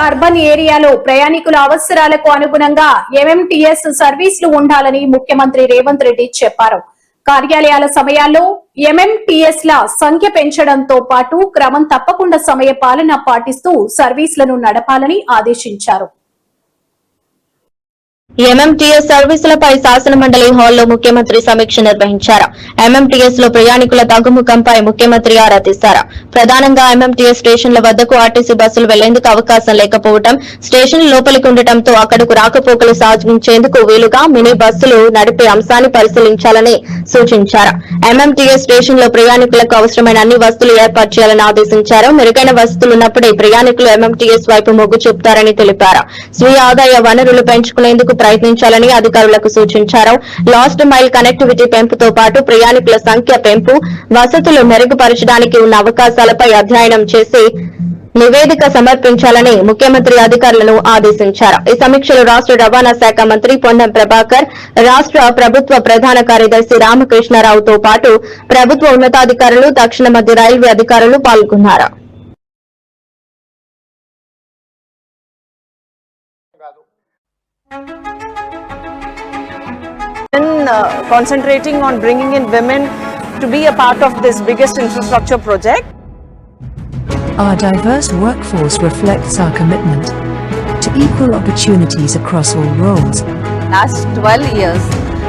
Urban ఏరియాలో ప్రయాణికుల అవసరాలకు అనుగుణంగా ఎంఎంటీఎస్ సర్వీసులు ఉండాలని ముఖ్యమంత్రి రేవంత్ రెడ్డి చెప్పారు. కార్యాలయాల సమయాల్లో ఎంఎంటీఎస్ ల సంఖ్య పెంచడంతో పాటు క్రమం తప్పకుండా సమయ పాలన పాటిస్తూ సర్వీసులను నడపాలని ఆదేశించారు. ఎంఎంటీఎస్ సర్వీసులపై శాసనమండలి హాల్లో ముఖ్యమంత్రి సమీక్ష నిర్వహించారు. ఎంఎంటీఎస్ లో ప్రయాణికుల తగ్గుముఖంపై ముఖ్యమంత్రి ఆరా తీశారు. ప్రధానంగా ఎంఎంటీఎస్ స్టేషన్ల వద్దకు ఆర్టీసీ బస్సులు వెళ్లేందుకు అవకాశం లేకపోవడం, స్టేషన్ లోపలికి ఉండటంతో అక్కడకు రాకపోకలు సాగించేందుకు వీలుగా మినీ బస్సులు నడిపే అంశాన్ని పరిశీలించాలని సూచించారు. ఎంఎంటీఎస్ స్టేషన్ లో ప్రయాణికులకు అవసరమైన అన్ని వసతులు ఏర్పాటు చేయాలని ఆదేశించారు. మెరుగైన వసతులున్నప్పుడే ప్రయాణికులు ఎంఎంటీఎస్ వైపు మొగ్గు చూపుతారని తెలిపారు. స్వీయ ఆదాయ వనరులు పెంచుకునేందుకు ప్రయత్నించాలని అధికారులకు సూచించారు. లాస్ట్ మైల్ కనెక్టివిటీ పెంపుతో పాటు ప్రయాణికుల సంఖ్య పెంపు, వసతులు మెరుగుపరచడానికి ఉన్న అవకాశాలపై అధ్యయనం చేసి నివేదిక సమర్పించాలని ముఖ్యమంత్రి అధికారులను ఆదేశించారు. ఈ సమీక్షలో రాష్ట్ర రవాణా శాఖ మంత్రి పొన్నం ప్రభాకర్, రాష్ట్ర ప్రభుత్వ ప్రధాన కార్యదర్శి రామకృష్ణారావుతో పాటు ప్రభుత్వ ఉన్నతాధికారులు, దక్షిణ మధ్య రైల్వే అధికారులు పాల్గొన్నారు. Concentrating on bringing in women to be a part of this biggest infrastructure project. Our diverse workforce reflects our commitment to equal opportunities across all roles. Last 12 years,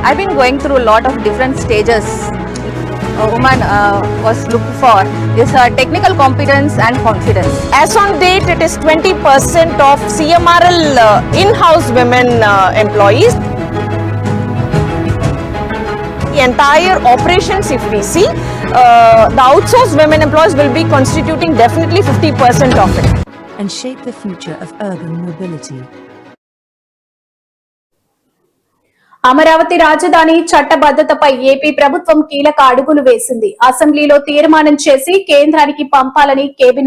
I've been going through a lot of different stages. A woman was looked for is technical competence and confidence. As on date, it is 20% of CMRL in-house women employees. The entire operations, if we see, the outsourced women employees will be constituting definitely 50% of it. And shape the future of urban mobility. Amaravati రాజధాని చట్టబద్ధతపై AP ప్రభుత్వం కీలక అడుగులు వేసింది. అసెంబ్లీలో తీర్మానం చేసి కేంద్రానికి పంపాలని కేబినెట్